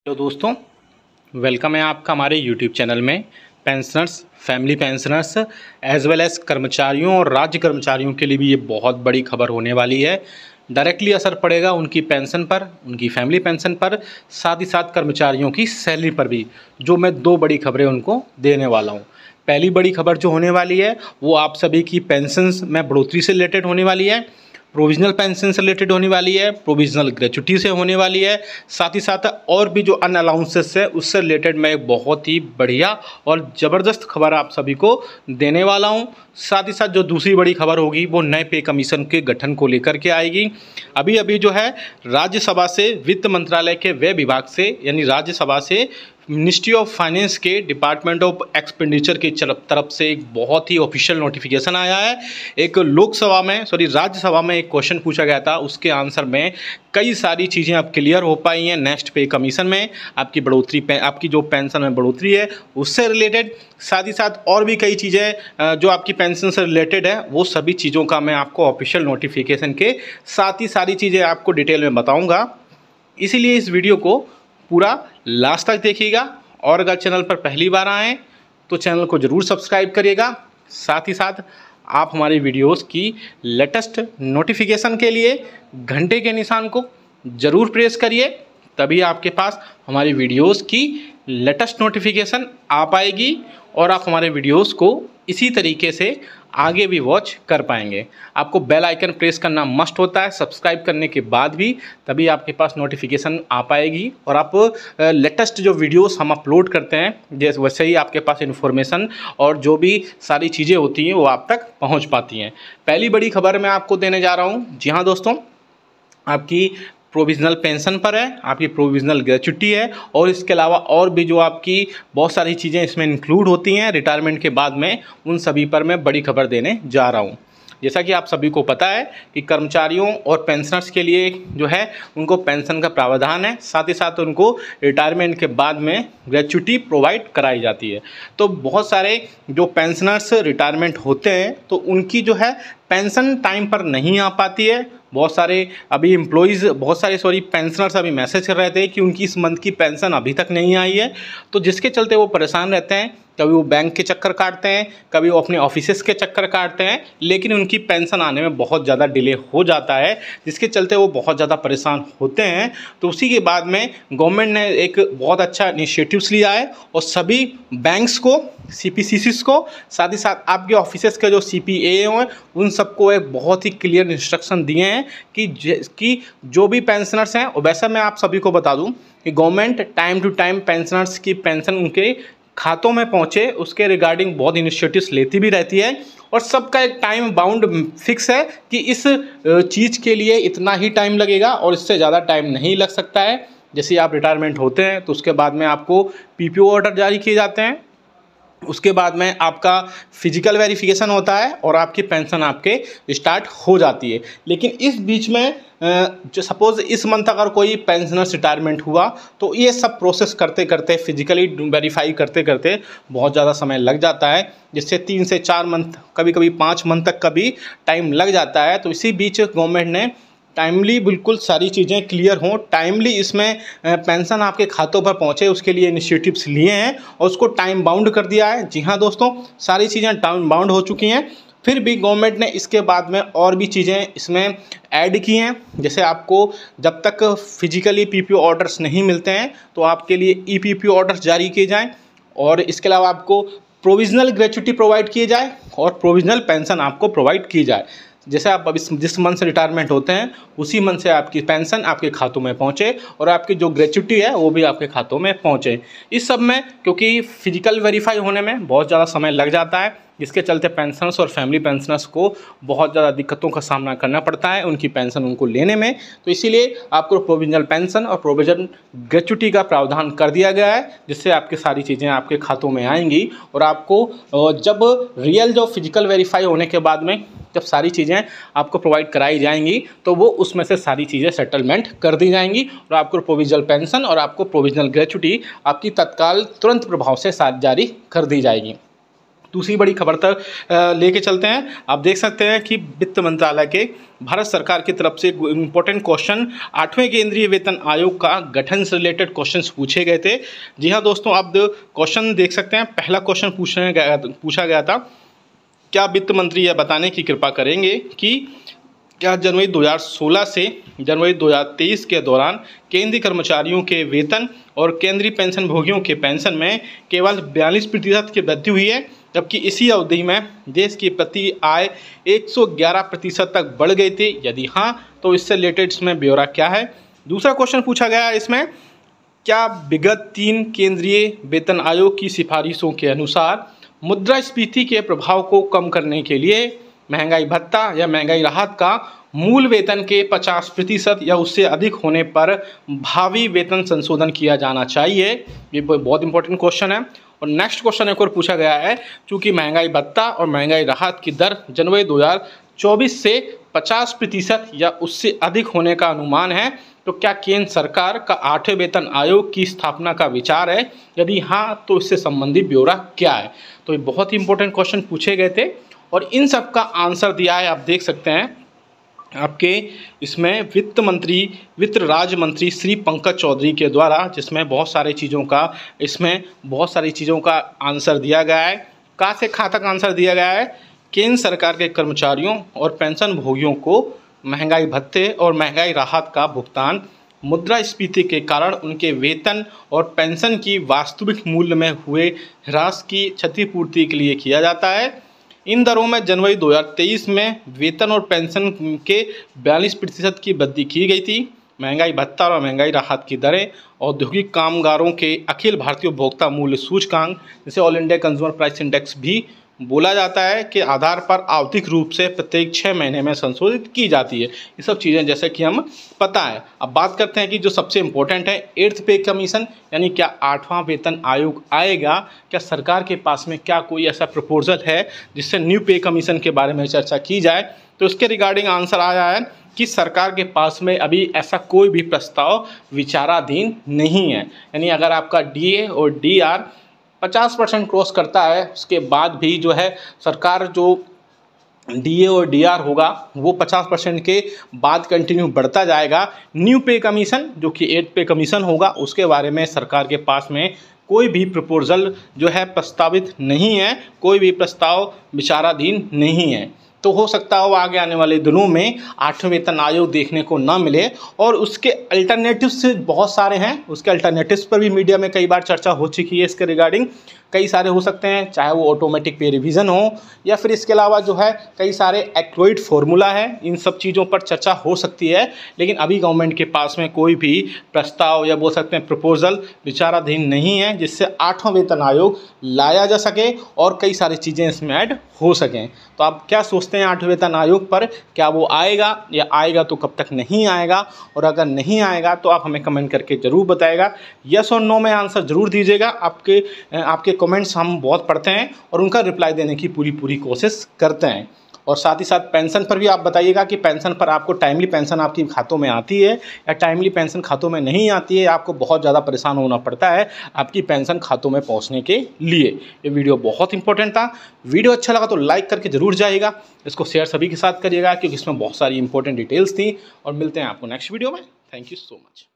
Hello दोस्तों, welcome है आपका हमारे यूट्यूब चैनल में। Pensioners, family pensioners as well as कर्मचारियों और राज्य कर्मचारियों के लिए भी ये बहुत बड़ी खबर होने वाली है। डायरेक्टली असर पड़ेगा उनकी पेंशन पर, उनकी फैमिली पेंशन पर, साथ ही साथ कर्मचारियों की सैलरी पर भी। जो मैं दो बड़ी खबरें उनको देने वाला हूँ। पहली बड़ी खबर जो होने वाली है वो आप सभी की पेंशन्स में बढ़ोतरी से रिलेटेड होने वाली है, प्रोविजनल पेंशन से रिलेटेड होने वाली है, प्रोविजनल ग्रेच्युटी से होने वाली है। साथ ही साथ और भी जो अन अलाउंसेस है उससे रिलेटेड मैं एक बहुत ही बढ़िया और ज़बरदस्त खबर आप सभी को देने वाला हूं। साथ ही साथ जो दूसरी बड़ी खबर होगी वो नए पे कमीशन के गठन को लेकर के आएगी। अभी अभी जो है राज्यसभा से, वित्त मंत्रालय के व्यय विभाग से, यानी राज्यसभा से मिनिस्ट्री ऑफ फाइनेंस के डिपार्टमेंट ऑफ एक्सपेंडिचर की तरफ से एक बहुत ही ऑफिशियल नोटिफिकेशन आया है। एक लोकसभा में, राज्यसभा में एक क्वेश्चन पूछा गया था, उसके आंसर में कई सारी चीज़ें अब क्लियर हो पाई हैं। नेक्स्ट पे कमीशन में आपकी बढ़ोतरी, आपकी जो पेंशन में बढ़ोतरी है उससे रिलेटेड, साथ ही साथ और भी कई चीज़ें जो आपकी पेंशन से रिलेटेड है, वो सभी चीज़ों का मैं आपको ऑफिशियल नोटिफिकेशन के साथ ही सारी चीज़ें आपको डिटेल में बताऊँगा। इसीलिए इस वीडियो को पूरा लास्ट तक देखिएगा और अगर चैनल पर पहली बार आएँ तो चैनल को ज़रूर सब्सक्राइब करिएगा। साथ ही साथ आप हमारी वीडियोस की लेटेस्ट नोटिफिकेशन के लिए घंटे के निशान को ज़रूर प्रेस करिए, तभी आपके पास हमारी वीडियोस की लेटेस्ट नोटिफिकेशन आ पाएगी और आप हमारे वीडियोस को इसी तरीके से आगे भी वॉच कर पाएंगे। आपको बेल आइकन प्रेस करना मस्ट होता है सब्सक्राइब करने के बाद भी, तभी आपके पास नोटिफिकेशन आ पाएगी और आप लेटेस्ट जो वीडियोस हम अपलोड करते हैं जैसे वैसे ही आपके पास इन्फॉर्मेशन और जो भी सारी चीज़ें होती हैं वो आप तक पहुंच पाती हैं। पहली बड़ी खबर मैं आपको देने जा रहा हूं। जी हाँ दोस्तों, आपकी प्रोविज़नल पेंशन पर है, आपकी प्रोविज़नल ग्रेच्युटी है और इसके अलावा और भी जो आपकी बहुत सारी चीज़ें इसमें इंक्लूड होती हैं रिटायरमेंट के बाद में, उन सभी पर मैं बड़ी खबर देने जा रहा हूँ। जैसा कि आप सभी को पता है कि कर्मचारियों और पेंशनर्स के लिए जो है उनको पेंशन का प्रावधान है, साथ ही साथ उनको रिटायरमेंट के बाद में ग्रेच्युटी प्रोवाइड कराई जाती है। तो बहुत सारे जो पेंशनर्स रिटायरमेंट होते हैं तो उनकी जो है पेंशन टाइम पर नहीं आ पाती है। बहुत सारे अभी पेंशनर्स अभी मैसेज कर रहे थे कि उनकी इस मंथ की पेंशन अभी तक नहीं आई है, तो जिसके चलते वो परेशान रहते हैं। कभी वो बैंक के चक्कर काटते हैं, कभी वो अपने ऑफिसेस के चक्कर काटते हैं, लेकिन उनकी पेंशन आने में बहुत ज़्यादा डिले हो जाता है, जिसके चलते वो बहुत ज़्यादा परेशान होते हैं। तो उसी के बाद में गवर्नमेंट ने एक बहुत अच्छा इनिशिएटिव्स लिया है और सभी बैंक्स को, CPCCs को, साथ ही साथ आपके ऑफिसेस के जो CPA हैं उन सबको एक बहुत ही क्लियर इंस्ट्रक्शन दिए हैं कि जो भी पेंशनर्स हैं, और वैसा मैं आप सभी को बता दूं कि government time to time pensioners की पेंशन उनके खातों में पहुंचे उसके रिगार्डिंग बहुत इनिशिएटिव्स लेती भी रहती है और सबका एक टाइम बाउंड फिक्स है कि इस चीज़ के लिए इतना ही टाइम लगेगा और इससे ज़्यादा टाइम नहीं लग सकता है। जैसे आप रिटायरमेंट होते हैं तो उसके बाद में आपको PPO ऑर्डर जारी किए जाते हैं, उसके बाद में आपका फिजिकल वेरिफिकेशन होता है और आपकी पेंशन आपके स्टार्ट हो जाती है। लेकिन इस बीच में जो सपोज़ इस मंथ अगर कोई पेंशनर्स रिटायरमेंट हुआ तो ये सब प्रोसेस करते करते, फिजिकली वेरीफाई करते करते बहुत ज़्यादा समय लग जाता है, जिससे 3 से 4 मंथ, कभी कभी 5 मंथ तक का भी टाइम लग जाता है। तो इसी बीच गवर्नमेंट ने टाइमली बिल्कुल सारी चीज़ें क्लियर हों, टाइमली इसमें पेंशन आपके खातों पर पहुंचे, उसके लिए इनिशिएटिव्स लिए हैं और उसको टाइम बाउंड कर दिया है। जी हाँ दोस्तों, सारी चीज़ें टाइम बाउंड हो चुकी हैं। फिर भी गवर्नमेंट ने इसके बाद में और भी चीज़ें इसमें ऐड की हैं। जैसे आपको जब तक फिजिकली PPO ऑर्डर्स नहीं मिलते हैं तो आपके लिए EPPO ऑर्डर्स जारी किए जाएँ और इसके अलावा आपको प्रोविज़नल ग्रेच्युटी प्रोवाइड किए जाए और प्रोविज़नल पेंशन आपको प्रोवाइड की जाए। जैसे आप अभी जिस मंथ से रिटायरमेंट होते हैं उसी मंथ से आपकी पेंशन आपके खातों में पहुंचे और आपकी जो ग्रेच्युटी है वो भी आपके खातों में पहुंचे। इस सब में क्योंकि फिजिकल वेरीफाई होने में बहुत ज़्यादा समय लग जाता है, जिसके चलते पेंशनर्स और फैमिली पेंशनर्स को बहुत ज़्यादा दिक्कतों का सामना करना पड़ता है उनकी पेंशन उनको लेने में। तो इसीलिए आपको प्रोविजनल पेंशन और प्रोविजन ग्रेच्युटी का प्रावधान कर दिया गया है, जिससे आपकी सारी चीज़ें आपके खातों में आएंगी और आपको जब रियल जो फिजिकल वेरीफाई होने के बाद में जब सारी चीज़ें आपको प्रोवाइड कराई जाएंगी तो वो उसमें से सारी चीज़ें सेटलमेंट कर दी जाएंगी और आपको प्रोविजनल पेंशन और आपको प्रोविजनल ग्रेच्युटी आपकी तत्काल तुरंत प्रभाव से साथ जारी कर दी जाएगी। दूसरी बड़ी खबर तक लेके चलते हैं। आप देख सकते हैं कि वित्त मंत्रालय के भारत सरकार की तरफ से इम्पोर्टेंट क्वेश्चन 8वें केंद्रीय वेतन आयोग का गठन से रिलेटेड क्वेश्चंस पूछे गए थे। जी हाँ दोस्तों, आप क्वेश्चन देख सकते हैं। पहला क्वेश्चन पूछा गया था, क्या वित्त मंत्री यह बताने की कृपा करेंगे कि क्या जनवरी 2016 से जनवरी 2023 के दौरान केंद्रीय कर्मचारियों के वेतन और केंद्रीय पेंशन भोगियों के पेंशन में केवल 42% की वृद्धि हुई है, जबकि इसी अवधि में देश की प्रति आय 111% तक बढ़ गई थी? यदि हाँ, तो इससे रिलेटेड इसमें ब्यौरा क्या है। दूसरा क्वेश्चन पूछा गया है इसमें, क्या विगत 3 केंद्रीय वेतन आयोग की सिफारिशों के अनुसार मुद्रास्फीति के प्रभाव को कम करने के लिए महंगाई भत्ता या महंगाई राहत का मूल वेतन के 50% या उससे अधिक होने पर भावी वेतन संशोधन किया जाना चाहिए? ये बहुत इंपॉर्टेंट क्वेश्चन है। और नेक्स्ट क्वेश्चन एक और पूछा गया है, चूंकि महंगाई भत्ता और महंगाई राहत की दर जनवरी 2024 से 50% या उससे अधिक होने का अनुमान है, तो क्या केंद्र सरकार का 8वें वेतन आयोग की स्थापना का विचार है? यदि हाँ, तो इससे संबंधित ब्यौरा क्या है? तो ये बहुत ही इंपॉर्टेंट क्वेश्चन पूछे गए थे और इन सब का आंसर दिया है, आप देख सकते हैं आपके इसमें वित्त राज्य मंत्री श्री पंकज चौधरी के द्वारा, जिसमें बहुत सारी चीज़ों का आंसर दिया गया है। कहाँ से कहाँ तक आंसर दिया गया है? केंद्र सरकार के कर्मचारियों और पेंशन भोगियों को महंगाई भत्ते और महंगाई राहत का भुगतान मुद्रास्फीति के कारण उनके वेतन और पेंशन की वास्तविक मूल्य में हुए ह्रास की क्षतिपूर्ति के लिए किया जाता है। इन दरों में जनवरी 2023 में वेतन और पेंशन के 42% की वृद्धि की गई थी। महंगाई भत्ता और महंगाई राहत की दरें औद्योगिक कामगारों के अखिल भारतीय उपभोक्ता मूल्य सूचकांक, जिसे all India consumer price index भी बोला जाता है, के आधार पर आवधिक रूप से प्रत्येक 6 महीने में संशोधित की जाती है। ये सब चीज़ें जैसे कि हम पता है। अब बात करते हैं कि जो सबसे इम्पोर्टेंट है 8th पे कमीशन, यानी क्या 8वां वेतन आयोग आएगा? क्या सरकार के पास में क्या कोई ऐसा प्रपोजल है जिससे न्यू पे कमीशन के बारे में चर्चा की जाए? तो इसके रिगार्डिंग आंसर आया है कि सरकार के पास में अभी ऐसा कोई भी प्रस्ताव विचाराधीन नहीं है। यानी अगर आपका DA और DR 50% क्रॉस करता है, उसके बाद भी जो है सरकार जो DA और DR होगा वो 50% के बाद कंटिन्यू बढ़ता जाएगा। न्यू पे कमीशन जो कि 8th पे कमीशन होगा, उसके बारे में सरकार के पास में कोई भी प्रपोजल जो है प्रस्तावित नहीं है, कोई भी प्रस्ताव विचाराधीन नहीं है। तो हो सकता है वो आगे आने वाले दिनों में 8वें वेतन आयोग देखने को ना मिले। और उसके अल्टरनेटिव्स बहुत सारे हैं, उसके अल्टरनेटिव्स पर भी मीडिया में कई बार चर्चा हो चुकी है। इसके रिगार्डिंग कई सारे हो सकते हैं, चाहे वो ऑटोमेटिक पे रिवीजन हो या फिर इसके अलावा जो है कई सारे एक्वाइड फार्मूला है, इन सब चीज़ों पर चर्चा हो सकती है। लेकिन अभी गवर्नमेंट के पास में कोई भी प्रस्ताव या बोल सकते हैं प्रपोजल विचाराधीन नहीं है जिससे 8वां वेतन आयोग लाया जा सके और कई सारी चीज़ें इसमें ऐड हो सकें। तो आप क्या सोचते हैं 8वें वेतन आयोग पर? क्या वो आएगा या आएगा तो कब तक नहीं आएगा? और अगर नहीं आएगा तो आप हमें कमेंट करके ज़रूर बताएगा। यस और नो में आंसर ज़रूर दीजिएगा। आपके कमेंट्स हम बहुत पढ़ते हैं और उनका रिप्लाई देने की पूरी कोशिश करते हैं। और साथ ही साथ पेंशन पर भी आप बताइएगा कि पेंशन पर आपको टाइमली पेंशन आपकी खातों में आती है या टाइमली पेंशन खातों में नहीं आती है, आपको बहुत ज़्यादा परेशान होना पड़ता है आपकी पेंशन खातों में पहुंचने के लिए। ये वीडियो बहुत इंपॉर्टेंट था। वीडियो अच्छा लगा तो लाइक करके ज़रूर जाइएगा, इसको शेयर सभी के साथ करिएगा क्योंकि इसमें बहुत सारी इंपॉर्टेंट डिटेल्स थी। और मिलते हैं आपको नेक्स्ट वीडियो में। Thank you so much.